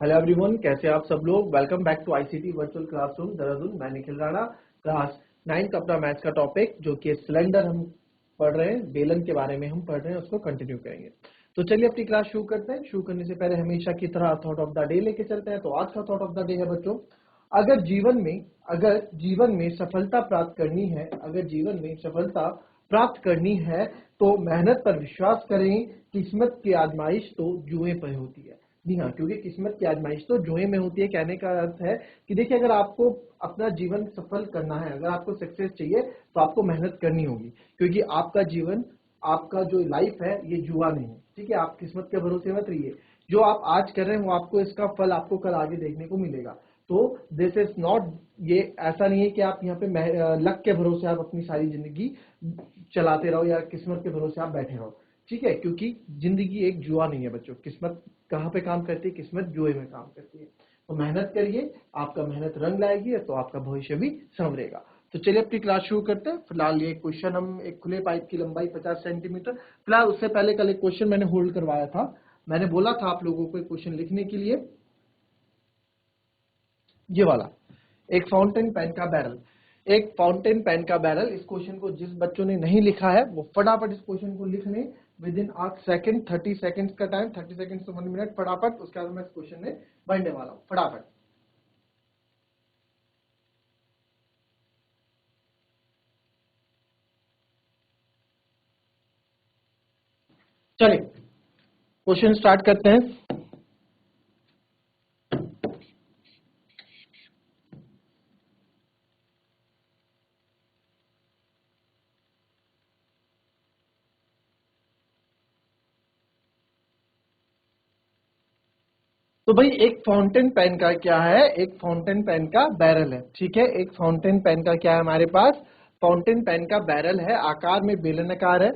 Hello everyone, कैसे आप सब लोग। Welcome back to ICT virtual classroom Dehradun. मैं निखिल राणा। क्लास 9 का अपना मैथ्स का टॉपिक जो कि सिलेंडर हम पढ़ रहे हैं, बेलन के बारे में हम पढ़ रहे हैं, उसको कंटिन्यू करेंगे। तो चलिए अपनी क्लास शुरू करते हैं। शुरू करने से पहले हमेशा की तरह थॉट ऑफ द डे लेके चलते हैं। तो आज का थॉट ऑफ द डे है बच्चों, अगर जीवन में सफलता प्राप्त करनी है, तो मेहनत पर विश्वास करें। किस्मत की आजमाइश तो जुए पर होती है। जी हाँ, क्योंकि किस्मत की आजमाइश तो जुए में होती है। कहने का अर्थ है कि देखिए, अगर आपको अपना जीवन सफल करना है, अगर आपको सक्सेस चाहिए तो आपको मेहनत करनी होगी, क्योंकि आपका जीवन, आपका जो लाइफ है ये जुआ नहीं है। ठीक है, आप किस्मत के भरोसे मत रहिए। जो आप आज कर रहे हैं वो आपको इसका फल आपको कल आगे देखने को मिलेगा। तो दिस इज नॉट, ये ऐसा नहीं है कि आप यहाँ पे लक के भरोसे आप अपनी सारी जिंदगी चलाते रहो या किस्मत के भरोसे आप बैठे रहो। ठीक है, क्योंकि जिंदगी एक जुआ नहीं है बच्चों। किस्मत कहाँ पे काम करती है? किस्मत जुए में काम करती है। तो मेहनत करिए, आपका मेहनत रंग लाएगी तो आपका भविष्य भी संवरेगा। तो चलिए अपनी क्लास शुरू करते हैं। फिलहाल ये क्वेश्चन, हम एक खुले पाइप की लंबाई 50 सेंटीमीटर। फिलहाल उससे पहले कल एक क्वेश्चन मैंने होल्ड करवाया था। मैंने बोला था आप लोगों को एक क्वेश्चन लिखने के लिए, ये वाला, एक फाउंटेन पेन का बैरल। इस क्वेश्चन को जिस बच्चों ने नहीं लिखा है वो फटाफट इस क्वेश्चन को लिख लें। विद इन 8 सेकंड, 30 सेकंड्स का टाइम, 30 सेकंड से 1 मिनट फटाफट। उसके बाद मैं इस क्वेश्चन में बढ़ने वाला हूं फटाफट। चलिए क्वेश्चन स्टार्ट करते हैं। तो भाई एक फाउंटेन पेन का क्या है? एक फाउंटेन पेन का बैरल है। ठीक है, एक फाउंटेन पेन का क्या है हमारे पास? फाउंटेन पेन का बैरल है। आकार में बेलनाकार है,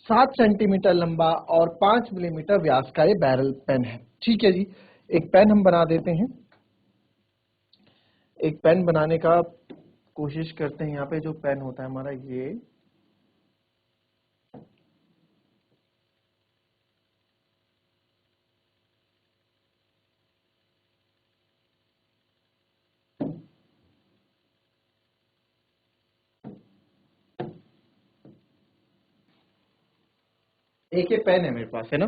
7 सेंटीमीटर लंबा और 5 मिलीमीटर व्यास का ये बैरल पेन है। ठीक है जी, एक पेन हम बना देते हैं। एक पेन बनाने का कोशिश करते हैं। यहाँ पे जो पेन होता है हमारा, ये एक ये पेन है मेरे पास, है ना।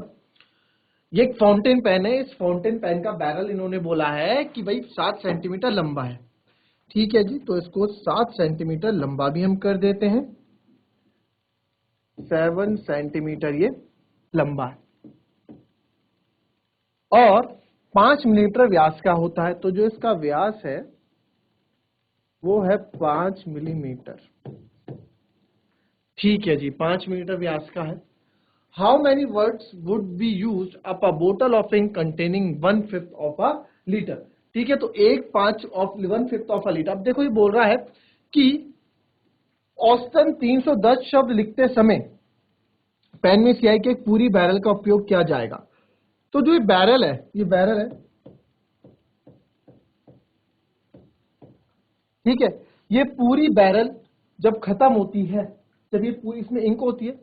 ये एक फाउंटेन पेन है। इस फाउंटेन पेन का बैरल इन्होंने बोला है कि भाई 7 सेंटीमीटर लंबा है। ठीक है जी, तो इसको 7 सेंटीमीटर लंबा भी हम कर देते हैं। 7 सेंटीमीटर ये लंबा है और 5 मिलीमीटर व्यास का होता है। तो जो इसका व्यास है वो है 5 मिलीमीटर। ठीक है जी, 5 मिलीमीटर व्यास का है। How many words would be use up a bottle of ink containing 1/5 of a litre. ठीक है, तो 1/5 ऑफ अ लीटर। अब देखो ये बोल रहा है कि औसतन 310 शब्द लिखते समय पेन में स्याही के एक पूरी बैरल का उपयोग किया जाएगा। तो जो ये बैरल है, ठीक है, ये पूरी बैरल जब खत्म होती है, जब ये पूरी, इसमें इंक होती है।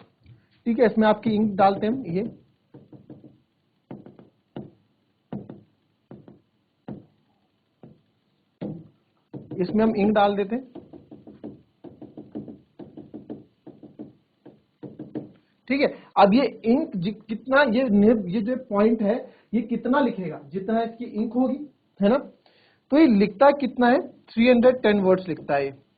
ठीक है, इसमें आपकी इंक डालते हैं, ये इसमें हम इंक डाल देते हैं। ठीक है, अब ये इंक कितना, ये जो पॉइंट है ये कितना लिखेगा? जितना इसकी इंक होगी, है ना। तो ये लिखता कितना है? 310 वर्ड्स लिखता है।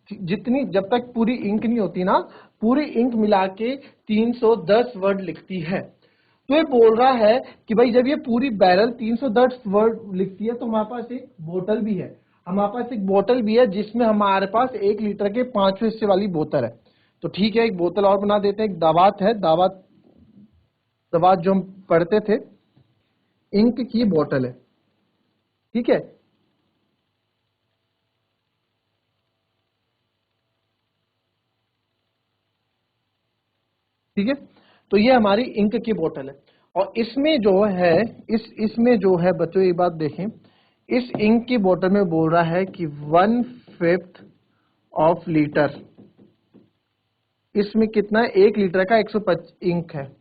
जितनी, जब तक पूरी इंक नहीं होती ना, पूरी इंक मिला के 310 वर्ड लिखती है। तो ये बोल रहा है कि भाई जब ये पूरी बैरल 310 वर्ड लिखती है तो हमारे पास एक बोतल भी है। जिसमें हमारे पास 1 लीटर के 5 हिस्से वाली बोतल है। तो ठीक है, एक बोतल और बना देते हैं। एक दावात है, दावात जो हम पढ़ते थे, इंक की बोतल है। ठीक है, ठीक है, तो ये हमारी इंक की बोतल है। और इसमें जो है, इसमें जो है बच्चों, ये बात देखें, इस इंक की बोतल में बोल रहा है कि 1/5 ऑफ लीटर। इसमें कितना है? 1 लीटर का 125 इंक है।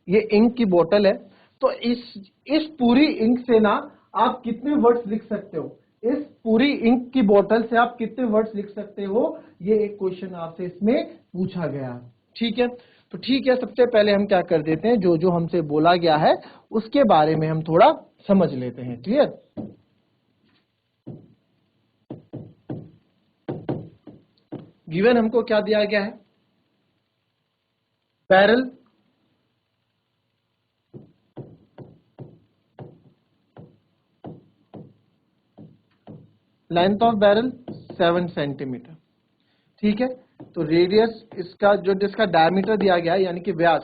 ये इंक की बोतल है। तो इस पूरी इंक से ना आप कितने वर्ड्स लिख सकते हो, इस पूरी इंक की बोतल से आप कितने वर्ड्स लिख सकते हो, ये एक क्वेश्चन आपसे इसमें पूछा गया। ठीक है, तो ठीक है, सबसे पहले हम क्या कर देते हैं, जो जो हमसे बोला गया है उसके बारे में हम थोड़ा समझ लेते हैं। क्लियर? गिवन हमको क्या दिया गया है, barrel, length of barrel 7 centimetre. ठीक है, तो रेडियस इसका जो जिसका डायमीटर दिया गया है यानी कि व्यास,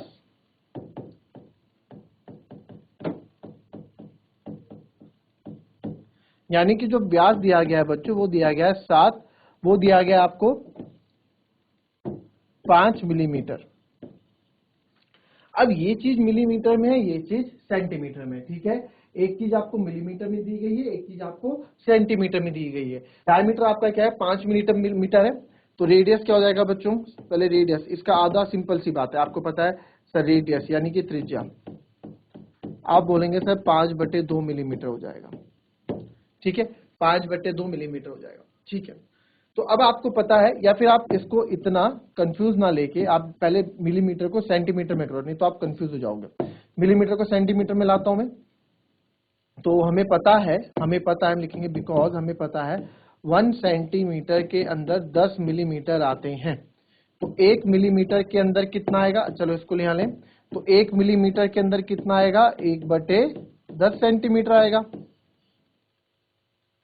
यानी कि जो व्यास दिया गया है बच्चों वो दिया गया है 7, वो दिया गया आपको 5 मिलीमीटर। अब ये चीज मिलीमीटर में है, ये चीज सेंटीमीटर में। ठीक है, एक चीज आपको मिलीमीटर में दी गई है, एक चीज आपको सेंटीमीटर में दी गई है। डायमीटर आपका क्या है, 5 मिलीमीटर है। तो रेडियस क्या हो जाएगा बच्चों, पहले रेडियस इसका आधा, सिंपल सी बात है, आपको पता है सर रेडियस यानी कि त्रिज्या, आप बोलेंगे सर 5/2 मिलीमीटर हो जाएगा। ठीक है, 5/2 मिलीमीटर हो जाएगा। ठीक है, तो अब आपको पता है, या फिर आप इसको इतना कंफ्यूज ना लेके आप पहले मिलीमीटर को सेंटीमीटर में करो, नहीं तो आप कंफ्यूज हो जाओगे। मिलीमीटर को सेंटीमीटर में लाता हूं मैं, तो हमें पता है हम लिखेंगे बिकॉज हमें पता है 1 सेंटीमीटर के अंदर 10 मिलीमीटर आते हैं। तो 1 मिलीमीटर के अंदर कितना आएगा, चलो इसको यहाँ लें, तो 1 मिलीमीटर के अंदर कितना आएगा, 1/10 सेंटीमीटर आएगा।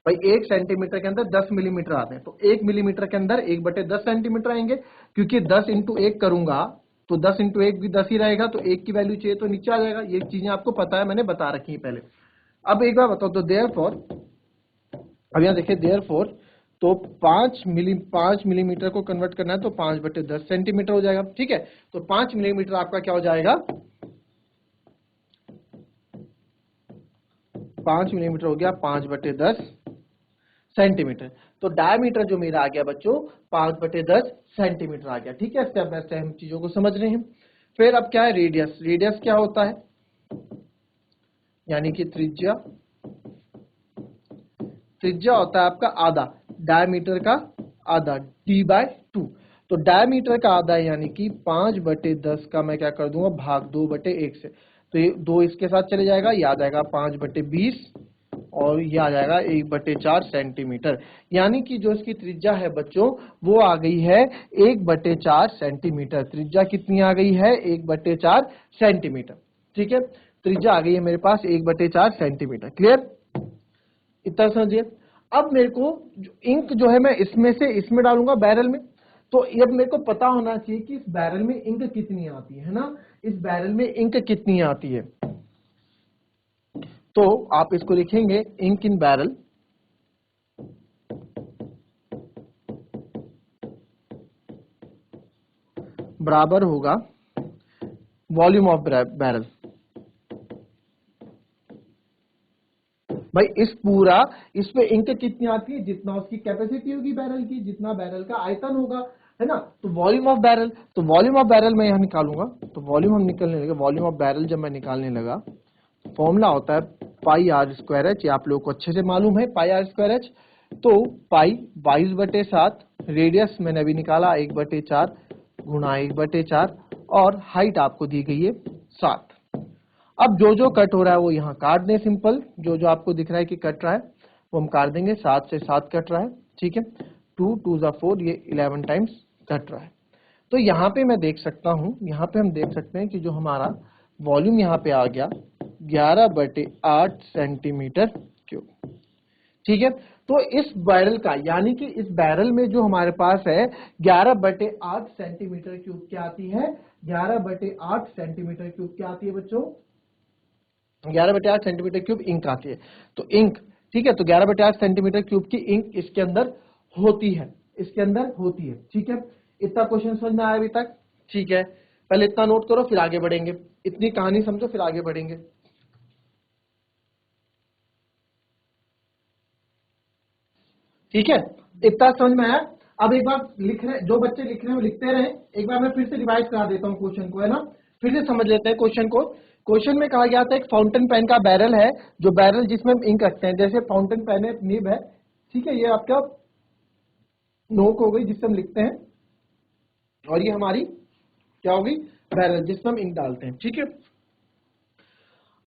भाई 1 सेंटीमीटर के अंदर 10 मिलीमीटर आते हैं, तो 1 मिलीमीटर के अंदर 1/10 सेंटीमीटर आएंगे, क्योंकि 10 इंटू 1 करूंगा तो 10 इंटू 1 भी 10 ही रहेगा, तो 1 की वैल्यू चाहिए तो नीचे आ जाएगा। ये चीजें आपको पता है, मैंने बता रखी है पहले। अब एक बार बताओ, तो देयरफॉर, अब यहाँ देखिए देयरफॉर, तो 5 मिलीमीटर को कन्वर्ट करना है तो 5/10 सेंटीमीटर हो जाएगा। ठीक है, तो 5 मिलीमीटर आपका क्या हो जाएगा, 5 मिलीमीटर हो गया 5/10 सेंटीमीटर। तो डायमीटर जो मेरा आ गया बच्चों 5/10 सेंटीमीटर आ गया। ठीक है, स्टेप बाय स्टेप हम चीजों को समझ रहे हैं। फिर अब क्या है, रेडियस, रेडियस क्या होता है, यानी कि त्रिज्या, त्रिज्या होता है आपका आधा, डायमीटर का आधा, d/2। तो डायमीटर का आधा यानी कि 5/10 का मैं क्या कर दूंगा, भाग 2/1 से, तो ये 2 इसके साथ चले जाएगा, ये आ जाएगा 5/20 और ये आ जाएगा 1/4 सेंटीमीटर। यानी कि जो इसकी त्रिज्या है बच्चों वो आ गई है 1/4 सेंटीमीटर। त्रिज्या कितनी आ गई है, 1/4 सेंटीमीटर। ठीक है, त्रिज्या आ गई है मेरे पास 1/4 सेंटीमीटर। क्लियर, इतना समझिए। अब मेरे को इंक जो है मैं इसमें से इसमें डालूंगा बैरल में, तो अब मेरे को पता होना चाहिए कि इस बैरल में इंक कितनी आती है ना, इस बैरल में इंक कितनी आती है। तो आप इसको लिखेंगे इंक इन बैरल बराबर होगा वॉल्यूम ऑफ बैरल। भाई इस पे इंक कितनी आती है, जितना उसकी कैपेसिटी होगी बैरल की, जितना बैरल का आयतन होगा, है ना। तो वॉल्यूम ऑफ बैरल, तो वॉल्यूम ऑफ बैरल मैं यहाँ निकालूंगा, तो वॉल्यूम हम निकलने लगे, वॉल्यूम ऑफ बैरल जब मैं निकालने लगा, फॉर्मूला होता है πr²h, ये आप लोगों को अच्छे से मालूम है πr²h। तो पाई 22/7, रेडियस मैंने अभी निकाला 1/4 गुणा 1/4, और हाइट आपको दी गई है 7। अब जो जो कट हो रहा है वो यहाँ काट दें, सिंपल, जो जो आपको दिख रहा है कि कट रहा है वो हम काट देंगे। 7 से 7 कट रहा है, ठीक है, 2 2 ज़ा 4, ये 11 टाइम्स कट रहा है। तो यहाँ पे मैं देख सकता हूँ, यहाँ पे हम देख सकते हैं कि जो हमारा वॉल्यूम यहाँ पे आ गया 11/8 सेंटीमीटर क्यूब। ठीक है, तो इस बैरल का, यानी कि इस बैरल में जो हमारे पास है 11/8 सेंटीमीटर क्यूब क्या आती है, 11/8 सेंटीमीटर क्यूब क्या आती है बच्चों, 11/8 सेंटीमीटर क्यूब इंक आती है। तो इंक, ठीक है, तो 11/8 सेंटीमीटर क्यूब की इंक इसके अंदर होती है, इसके अंदर होती है। ठीक है, इतना क्वेश्चन समझ में आया अभी तक। ठीक है, पहले इतना नोट करो फिर आगे बढ़ेंगे, इतनी कहानी समझो फिर आगे बढ़ेंगे। ठीक है, इतना समझ में आया। अब एक बार लिख रहे, जो बच्चे लिख रहे हैं वो लिखते रहे, एक बार मैं फिर से रिवाइज करा देता हूँ क्वेश्चन को, है ना। फिर से समझ लेते हैं क्वेश्चन को। क्वेश्चन में कहा गया था एक फाउंटेन पेन का बैरल है, जो बैरल जिसमें हम इंक रखते हैं, जैसे फाउंटेन पेन है, निब है, ठीक है, ये आपका नोक हो गई जिससे हम लिखते हैं, और ये हमारी क्या होगी, बैरल जिसमें हम इंक डालते हैं, ठीक है।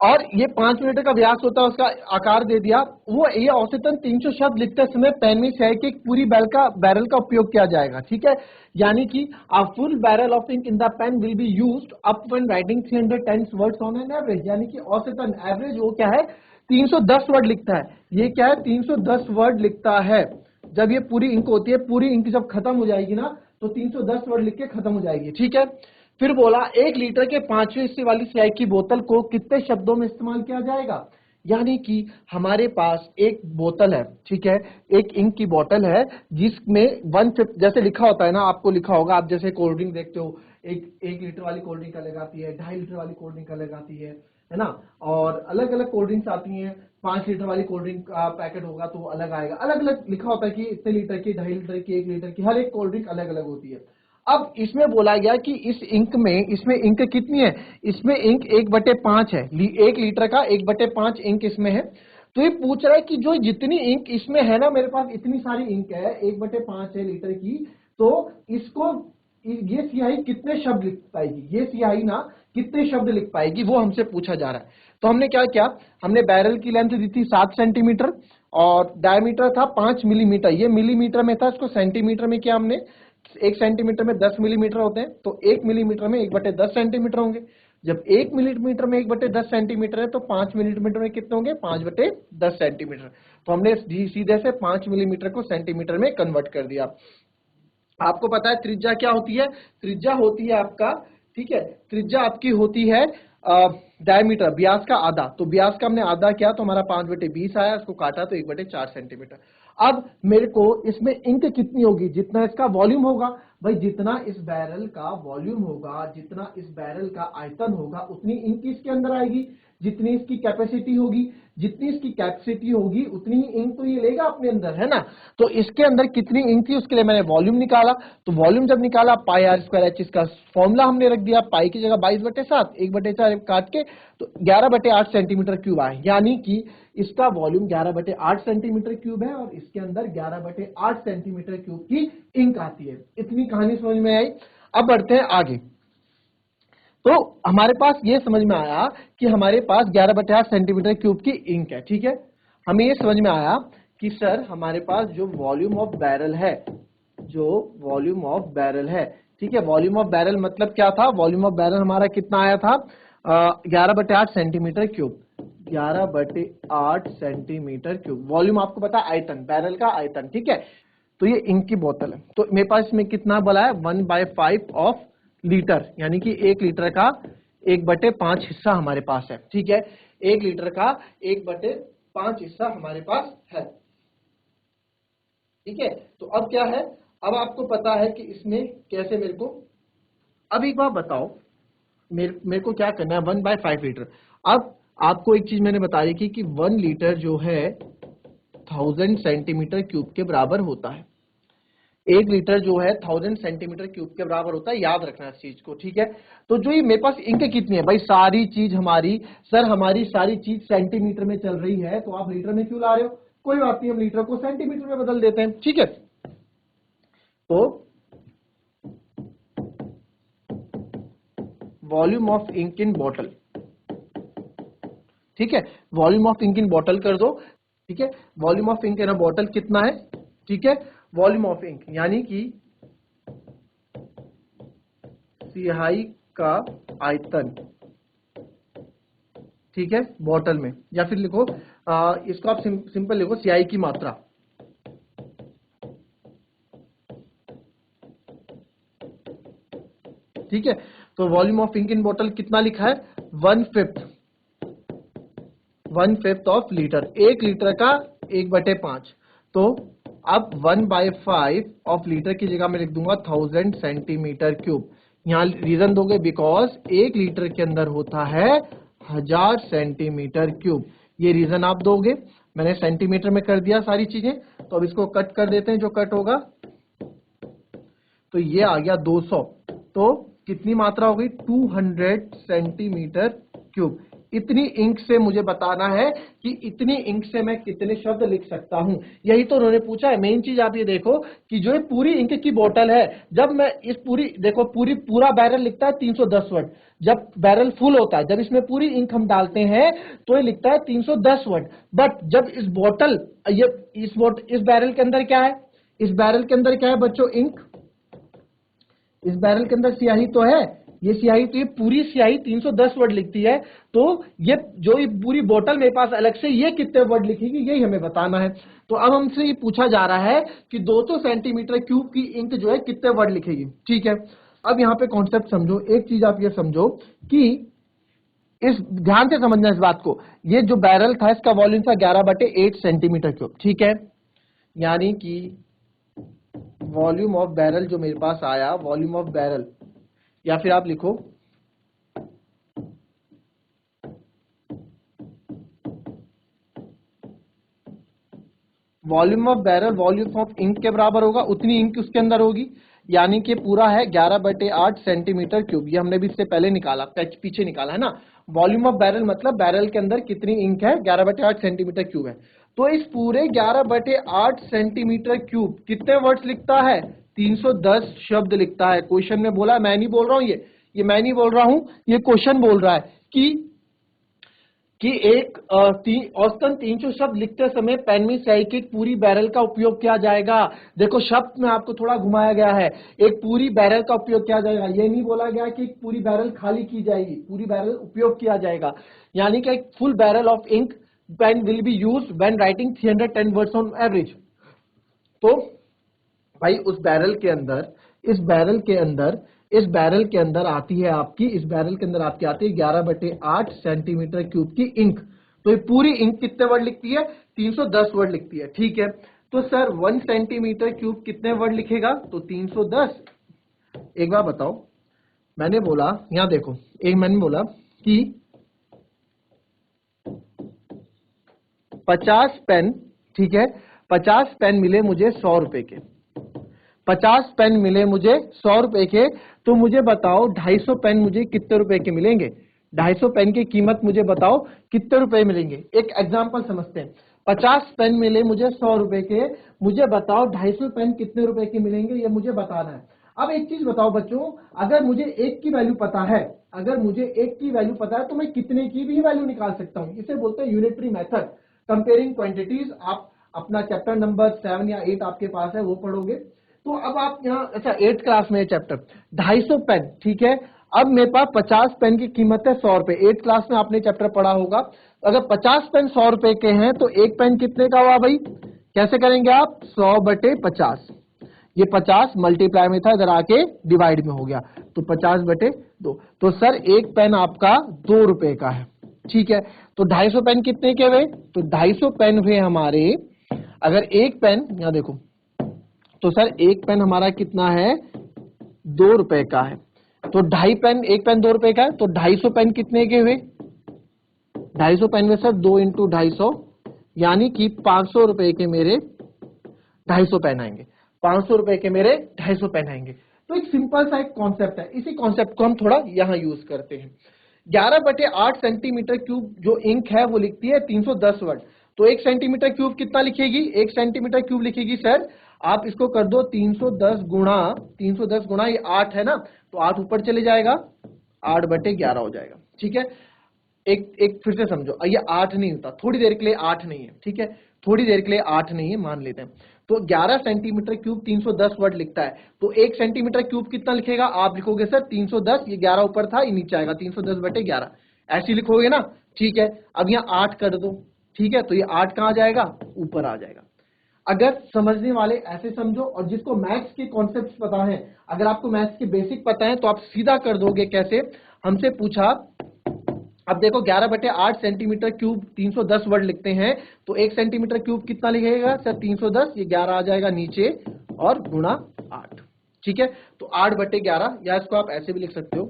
और ये 5 मिलीमीटर का व्यास होता है, उसका आकार दे दिया। वो ये औसतन 300 शब्द लिखते समय पेन में स्याही की पूरी बैरल का उपयोग किया जाएगा, ठीक है। यानी कि a full barrel of ink in the pen will be used up when writing 310 words on an average. यानी कि औसतन एवरेज वो क्या है, 310 वर्ड लिखता है। ये क्या है, 310 वर्ड लिखता है। जब ये पूरी इंक होती है, पूरी इंक जब खत्म हो जाएगी ना, तो 310 वर्ड लिख के खत्म हो जाएगी, ठीक है। फिर बोला 1 लीटर के 5वें हिस्से वाली स्याही की बोतल को कितने शब्दों में इस्तेमाल किया जाएगा। यानी कि हमारे पास एक बोतल है, ठीक है, एक इंक की बोतल है, जिसमें 1/5 जैसे लिखा होता है ना, आपको लिखा होगा, आप जैसे कोल्ड ड्रिंक देखते हो, एक लीटर वाली कोल्ड ड्रिंक अलग आती है, 2.5 लीटर वाली कोल्ड ड्रिंक अलग आती है ना, और अलग अलग कोल्ड ड्रिंक्स आती हैं। 5 लीटर वाली कोल्ड ड्रिंक का पैकेट होगा तो अलग आएगा, अलग अलग लिखा होता है कि इतने लीटर की, 2.5 लीटर की, 1 लीटर की, हर एक कोल्ड ड्रिंक अलग अलग होती है। अब इसमें बोला गया कि इस इंक में, इसमें इंक कितनी है, इसमें इंक 1/5 है, 1 लीटर का 1/5 इंक इसमें है। तो ये पूछ रहा है कि जो जितनी इंक इसमें है ना, मेरे पास इतनी सारी इंक है, 1/5 है लीटर की, तो इसको, ये स्याही कितने शब्द लिख पाएगी, ये स्याही ना कितने शब्द लिख पाएगी, वो हमसे पूछा जा रहा है। तो हमने क्या किया, हमने बैरल की लेंथ दी थी 7 सेंटीमीटर और डायमीटर था 5 मिलीमीटर। ये मिलीमीटर में था, इसको सेंटीमीटर में किया हमने। 1 सेंटीमीटर में 10 मिलीमीटर होते हैं, तो 1 मिलीमीटर में 1/10 सेंटीमीटर होंगे। जब 1 मिलीमीटर में 1/10 सेंटीमीटर है, तो 5 मिलीमीटर में कितने होंगे, 5/10 सेंटीमीटर। तो हमने सीधे से 5 मिलीमीटर को सेंटीमीटर में कन्वर्ट कर दिया। आपको पता है त्रिज्या क्या होती है, त्रिज्या होती है आपका, ठीक है, त्रिज्या आपकी होती है डायमीटर, व्यास का आधा। तो व्यास का हमने आधा किया तो हमारा 5/20 आया, उसको काटा तो 1/4 सेंटीमीटर। अब मेरे को इसमें इंक कितनी होगी, जितना इसका वॉल्यूम होगा, भाई जितना इस बैरल का वॉल्यूम होगा, जितना इस बैरल का आयतन होगा, उतनी इंक इसके अंदर आएगी। जितनी इसकी कैपेसिटी होगी, जितनी इसकी कैपेसिटी होगी, उतनी ही इंक तो ये लेगा अपने अंदर, है ना। तो इसके अंदर कितनी इंक थी, उसके लिए मैंने वॉल्यूम निकाला। तो वॉल्यूम जब निकाला, पाई r²h इसका फॉर्मूला हमने रख दिया, पाई की जगह 22/7, 1/4 काट के, तो 11/8 सेंटीमीटर क्यूब आए। यानी कि इसका वॉल्यूम 11/8 सेंटीमीटर क्यूब है, और इसके अंदर 11/8 सेंटीमीटर क्यूब की इंक आती है। इतनी कहानी समझ में आई। अब बढ़ते हैं आगे। तो हमारे पास ये समझ में आया कि हमारे पास 11/8 सेंटीमीटर क्यूब की इंक है, ठीक है। हमें ये समझ में आया कि सर हमारे पास जो वॉल्यूम ऑफ बैरल है, जो वॉल्यूम ऑफ बैरल है, ठीक है, वॉल्यूम ऑफ बैरल मतलब क्या था, वॉल्यूम ऑफ बैरल हमारा कितना आया था, 11/8 centimetre cube, 11/8 centimetre cube. Volume आपको पता है आयतन, बैरल का आयतन, ठीक है। तो ये इंक की बोतल है, तो मेरे पास इसमें कितना बोला है, 1/5 ऑफ लीटर, यानी कि 1 लीटर का 1/5 हिस्सा हमारे पास है, ठीक है। 1 लीटर का 1/5 हिस्सा हमारे पास है, ठीक है। तो अब क्या है, अब आपको पता है कि इसमें कैसे मेरे को, अब एक बात बताओ, मेरे को क्या करना है, 1/5 लीटर। अब आपको एक चीज मैंने बता दी थी कि 1 लीटर जो है 1000 सेंटीमीटर क्यूब के बराबर होता है। 1 लीटर जो है 1000 सेंटीमीटर क्यूब के बराबर होता है, याद रखना इस चीज को, ठीक है। तो जो ये मेरे पास इंक कितनी है, भाई सारी चीज हमारी, सर हमारी सारी चीज सेंटीमीटर में चल रही है, तो आप लीटर में क्यों ला रहे हो, कोई बात नहीं, हम लीटर को सेंटीमीटर में बदल देते हैं, ठीक है। तो volume of ink in bottle, ठीक है, volume of ink in bottle कर दो, ठीक है। Volume of ink in a bottle कितना है, ठीक है, वॉल्यूम ऑफ इंक यानी कि स्याही का आयतन, ठीक है, बॉटल में, या फिर लिखो इसको आप सिंपल लिखो स्याही की मात्रा, ठीक है। तो volume of ink in bottle कितना लिखा है, 1/5 ऑफ लीटर, 1 लीटर का 1/5। तो अब 1/5 ऑफ लीटर की जगह मैं लिख दूंगा 1000 सेंटीमीटर क्यूब। यहां रीजन दोगे बिकॉज 1 लीटर के अंदर होता है 1000 सेंटीमीटर क्यूब, ये रीजन आप दोगे। मैंने सेंटीमीटर में कर दिया सारी चीजें, तो अब इसको कट कर देते हैं, जो कट होगा, तो ये आ गया 200। तो कितनी मात्रा हो गई? 200 सेंटीमीटर क्यूब। इतनी इंक से मुझे बताना है कि इतनी इंक से मैं कितने शब्द लिख सकता हूं। यही तो उन्होंने पूछा है। मेन चीज आप ये देखो कि जो ये पूरी इंक की बोतल है, जब मैं इस पूरा बैरल लिखता है 310 वर्ड। जब बैरल फुल होता है, जब इसमें पूरी इंक हम डालते हैं तो ये लिखता है 310 वर्ड। बट जब इस बोतल इस बैरल के अंदर क्या है? इस बैरल के अंदर क्या है बच्चों? इंक। इस बैरल के अंदर स्याही तो है। ये स्याही, तो ये पूरी स्याही 310 वर्ड लिखती है। तो ये पूरी बोतल मेरे पास अलग से ये कितने वर्ड लिखेगी, यही हमें बताना है। तो अब हमसे ये पूछा जा रहा है कि 200 सेंटीमीटर क्यूब की इंक जो है कितने वर्ड लिखेगी। ठीक है, अब यहाँ पे कॉन्सेप्ट समझो। एक चीज आप ये समझो कि ध्यान से समझना इस बात को। ये जो बैरल था इसका वॉल्यूम था 11/8 सेंटीमीटर क्यूब। ठीक है, यानी कि वॉल्यूम ऑफ बैरल जो मेरे पास आया, वॉल्यूम ऑफ बैरल, या फिर आप लिखो volume of barrel volume of ink के बराबर होगा। उतनी इंक उसके अंदर होगी, यानी कि पूरा है 11/8 सेंटीमीटर क्यूब। ये हमने भी इससे पहले निकाला, पीछे निकाला है ना। वॉल्यूम ऑफ बैरल मतलब बैरल के अंदर कितनी इंक है, 11/8 सेंटीमीटर क्यूब है। तो इस पूरे 11/8 सेंटीमीटर क्यूब कितने वर्ड्स लिखता है? 310 शब्द लिखता है। क्वेश्चन में बोला, मैं नहीं बोल रहा हूं, ये मैं नहीं बोल रहा हूं, ये क्वेश्चन बोल रहा है कि औसतन 300 शब्द लिखते समय पेन में स्याही के पूरी बैरल का उपयोग किया जाएगा। देखो, शब्द में आपको थोड़ा घुमाया गया है। एक पूरी बैरल का उपयोग किया जाएगा, ये नहीं बोला गया कि पूरी बैरल खाली की जाएगी, पूरी बैरल उपयोग किया जाएगा। यानी कि एक full barrel of ink pen will be used when writing 310 words on average. तो भाई इस बैरल के अंदर आती है आपकी, इस बैरल के अंदर आपकी आती है 11/8 सेंटीमीटर क्यूब की इंक। तो ये पूरी इंक कितने वर्ड लिखती है? 310 वर्ड लिखती है। ठीक है, तो सर 1 सेंटीमीटर क्यूब कितने वर्ड लिखेगा? तो 310। एक बार बताओ, मैंने बोला, यहां देखो, मैंने बोला कि 50 पेन, ठीक है, 50 पेन मिले मुझे 100 रुपए के। 50 पेन मिले मुझे 100 रुपए के, तो मुझे बताओ 250 पेन मुझे कितने रुपए के मिलेंगे? 250 पेन की कीमत मुझे बताओ कितने रुपए मिलेंगे? एक एग्जांपल समझते हैं। 50 पेन मिले मुझे 100 रुपए के, मुझे बताओ 250 पेन कितने रुपए के मिलेंगे, ये मुझे बताना है। अब एक चीज बताओ बच्चों, अगर मुझे एक की वैल्यू पता है, तो मैं कितने की भी वैल्यू निकाल सकता हूं। इसे बोलते हैं यूनिटरी मेथड, कंपेयरिंग क्वांटिटीज। आप अपना चैप्टर नंबर 7 या 8 आपके पास है, वो पढ़ोगे। तो अब आप यहाँ, अच्छा 8th क्लास में चैप्टर 250 पेन, ठीक है। अब मेरे पास 50 पेन की कीमत है 100 रुपए। 8th क्लास में आपने चैप्टर पढ़ा होगा। अगर 50 पेन 100 रुपए के हैं तो एक पेन कितने का हुआ भाई? कैसे करेंगे आप? 100/50। ये 50 मल्टीप्लाई में था, इधर आके डिवाइड में हो गया, तो 50/2। तो सर एक पेन आपका 2 रुपए का है। ठीक है, तो 250 पेन कितने के हुए? तो 250 पेन हुए हमारे, अगर एक पेन, यहां देखो, तो सर एक पेन हमारा कितना है? 2 रुपए का है। तो एक पेन 2 रुपए का है, तो 250 पेन कितने के हुए? 250 पेन में सर 2 × 250, यानी कि 500 रुपए के मेरे 250 पेन आएंगे। 500 रुपए के मेरे 250 पेन आएंगे। तो एक सिंपल सा एक कॉन्सेप्ट है, इसी कॉन्सेप्ट को हम थोड़ा यहां यूज करते हैं। 11/8 सेंटीमीटर क्यूब जो इंक है वो लिखती है 310 वर्ड। तो 1 सेंटीमीटर क्यूब कितना लिखेगी? 1 सेंटीमीटर क्यूब लिखेगी सर, आप इसको कर दो 310 गुणा ये 8 है ना, तो 8 ऊपर चले जाएगा, 8/11 हो जाएगा। ठीक है, एक फिर से समझो, ये 8 नहीं होता, थोड़ी देर के लिए 8 नहीं है। ठीक है, थोड़ी देर के लिए 8 नहीं है, मान लेते हैं। तो 11 सेंटीमीटर क्यूब 310 वर्ड लिखता है। तो 1 सेंटीमीटर क्यूब कितना लिखेगा? आप लिखोगे सर 310, ये 11 ऊपर था, ये नीचे आएगा, 310/11 ऐसे लिखोगे ना। ठीक है, अब यहाँ 8 कर दो। ठीक है, तो ये 8 कहां जाएगा? ऊपर आ जाएगा। अगर समझने वाले ऐसे समझो, और जिसको मैथ्स के कॉन्सेप्ट्स पता है, अगर आपको मैथ्स के बेसिक पता है तो आप सीधा कर दोगे। कैसे? हमसे पूछा, अब देखो 11/8 सेंटीमीटर क्यूब 310 वर्ड लिखते हैं, तो 1 सेंटीमीटर क्यूब कितना लिखेगा सर? 310, ये 11 आ जाएगा नीचे, और गुणा 8। ठीक है, तो 8/11, या इसको आप ऐसे भी लिख सकते हो,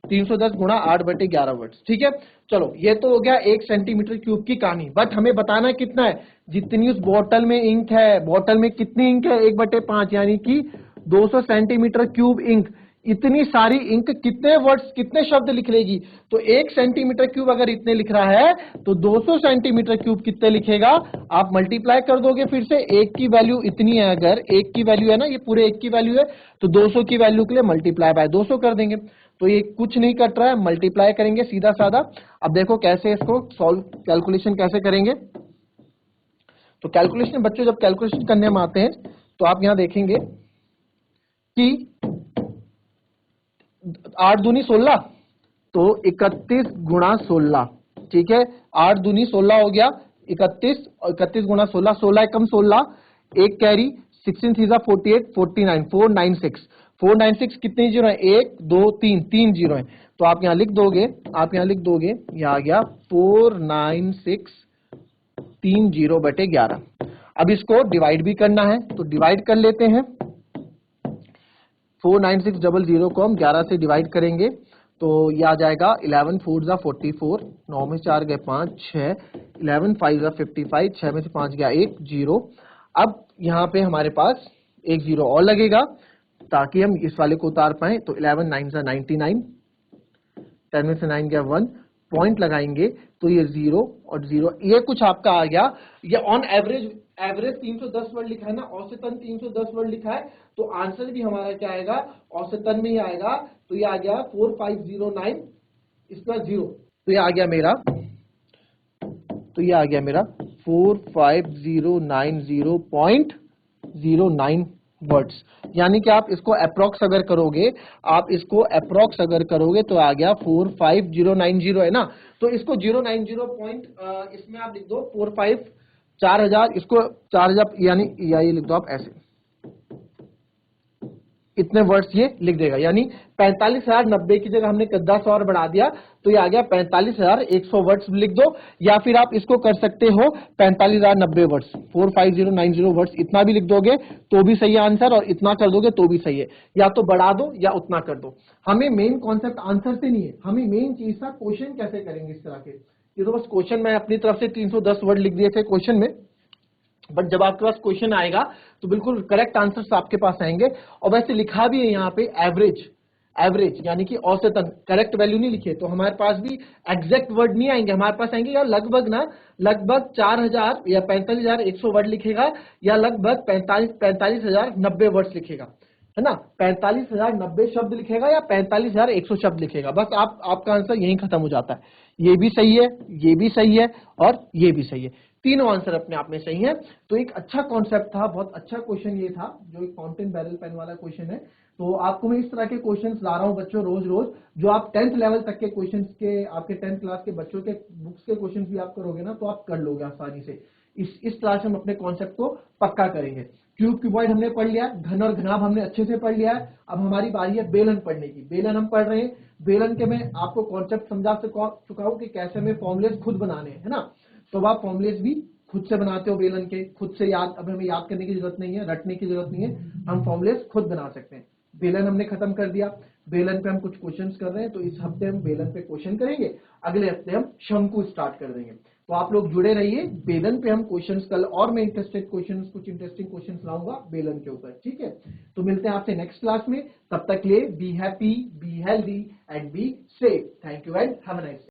310 गुणा 8/11 वर्ड्स। ठीक है, चलो ये तो हो गया 1 सेंटीमीटर क्यूब की कहानी। बट हमें बताना कितना है? जितनी उस बोतल में इंक है, बोतल में कितनी इंक है? 1/5, यानी कि 200 सेंटीमीटर क्यूब इंक। इतनी सारी इंक कितने वर्ड्स, कितने शब्द लिख लेगी? तो 1 सेंटीमीटर क्यूब अगर इतने लिख रहा है तो 200 सेंटीमीटर क्यूब कितने लिखेगा? आप मल्टीप्लाई कर दोगे फिर से, एक की वैल्यू इतनी है, अगर एक की वैल्यू है ना, ये पूरे एक की वैल्यू है, तो 200 की वैल्यू के लिए मल्टीप्लाई बाय 200 कर देंगे। तो ये कुछ नहीं कट रहा है, मल्टीप्लाई करेंगे सीधा साधा। अब देखो कैसे इसको सॉल्व, कैलकुलेशन कैसे करेंगे। तो कैलकुलेशन बच्चों, जब कैलकुलेशन करने में आते हैं तो आप यहां देखेंगे कि 8 दूनी 16, तो 31 गुणा 16, ठीक है, 8 दूनी 16 हो गया, 31 और 31 गुणा 16, 16 एकम 16, एक कैरी, 16 थ्री 48, 49, 496, 496 कितने जीरो है? 1 2 3, 3 जीरो है। तो आप यहां लिख दोगे, आप यहां लिख दोगे, यह आ गया 496 30/11। अब इसको डिवाइड भी करना है, तो डिवाइड कर लेते हैं। 49600 को हम 11 से डिवाइड करेंगे तो यह आ जाएगा 11 4 जा 44, 9 में 4 गए 5 6, 11 5 जा 55, 6 में से 5 गया 1 0। अब यहाँ पे हमारे पास एक जीरो और लगेगा ताकि हम इस वाले को उतार पाए। तो 11 9 जा 99, 10 में से 9 गया 1, पॉइंट लगाएंगे तो ये 0 और 0, ये कुछ आपका आ गया। ये ऑन एवरेज, एवरेज 310 वर्ड लिखा है ना, औसतन 310 वर्ड लिखा है, तो आंसर भी हमारा क्या आएगा? औसतन में ही आएगा। तो ये आ गया 4509 इसका 0, तो ये आ गया मेरा, तो ये आ गया मेरा 45090.09 वर्ड्स। यानी कि आप इसको अप्रोक्स अगर करोगे, आप इसको अप्रोक्स अगर करोगे तो आ गया 45090 है ना, तो इसको 090 पॉइंट, इसमें आप लिख दो 45 4000, इसको 4000 यानी ये लिख दो आप ऐसे, इतने वर्ड्स ये लिख देगा। यानी 45,090 की जगह हमने 10 और बढ़ा दिया तो ये आ गया 45,100 वर्ड्स लिख दो, या फिर आप इसको कर सकते हो 45,090 वर्ड्स, 45090 वर्ड्स, इतना भी लिख दोगे तो भी सही है आंसर, और इतना कर दोगे तो भी सही है। या तो बढ़ा दो या उतना कर दो। हमें मेन कॉन्सेप्ट आंसर से नहीं है, हमें मेन चीज था क्वेश्चन कैसे करेंगे इस तरह के। ये तो बस क्वेश्चन मैं अपनी तरफ से 310 वर्ड लिख दिए थे क्वेश्चन में, बट जब आपके पास क्वेश्चन आएगा तो बिल्कुल करेक्ट आंसर्स आपके पास आएंगे। और वैसे लिखा भी है यहाँ पे एवरेज, एवरेज यानी कि औसतन, करेक्ट वैल्यू नहीं लिखे तो हमारे पास भी एग्जैक्ट वर्ड नहीं आएंगे, हमारे पास आएंगे यार लगभग ना, लगभग 4000 या 45,100 वर्ड लिखेगा, या लगभग 45,090 वर्ड्स लिखेगा, है ना, 45,090 शब्द लिखेगा या 45,100 शब्द लिखेगा, बस आपका आंसर यही खत्म हो जाता है। ये भी सही है, ये भी सही है और ये भी सही है, तीनों आंसर अपने आप में सही है। तो एक अच्छा कॉन्सेप्ट था, बहुत अच्छा क्वेश्चन ये था, जो एक फाउंटेन बैरल पेन वाला क्वेश्चन है। तो आपको मैं इस तरह के क्वेश्चंस ला रहा हूं बच्चों रोज रोज, जो आप 10th लेवल तक के क्वेश्चंस के, आपके 10th क्लास के बच्चों के बुक्स के क्वेश्चंस भी आप करोगे ना तो आप कर लोगे आसानी से। इस तरह से हम अपने कॉन्सेप्ट को पक्का करेंगे। क्यूब क्यूबॉइड हमने पढ़ लिया, घन और घनाभ हमने अच्छे से पढ़ लिया है। अब हमारी बारी है बेलन पढ़ने की। बेलन हम पढ़ रहे हैं, बेलन के मैं आपको कॉन्सेप्ट समझा चुका हूं कि कैसे हमें फॉर्मुलेस खुद बनाने हैं, है ना। तो आप फॉर्मुलेस भी खुद से बनाते हो बेलन के, खुद से याद, अब हमें याद करने की जरूरत नहीं है, रटने की जरूरत नहीं है, हम फॉर्मुलेस खुद बना सकते हैं। बेलन हमने खत्म कर दिया, बेलन पे हम कुछ क्वेश्चंस कर रहे हैं, तो इस हफ्ते हम बेलन पे क्वेश्चन करेंगे, अगले हफ्ते हम शंकु स्टार्ट कर देंगे। तो आप लोग जुड़े रहिए, बेलन पे हम क्वेश्चंस कल और मैं इंटरेस्टेड क्वेश्चंस, कुछ इंटरेस्टिंग क्वेश्चंस लाऊंगा बेलन के ऊपर, ठीक है। तो मिलते हैं आपसे नेक्स्ट क्लास में, तब तक लिए be happy, be healthy and be safe. Thank you and have a nice day.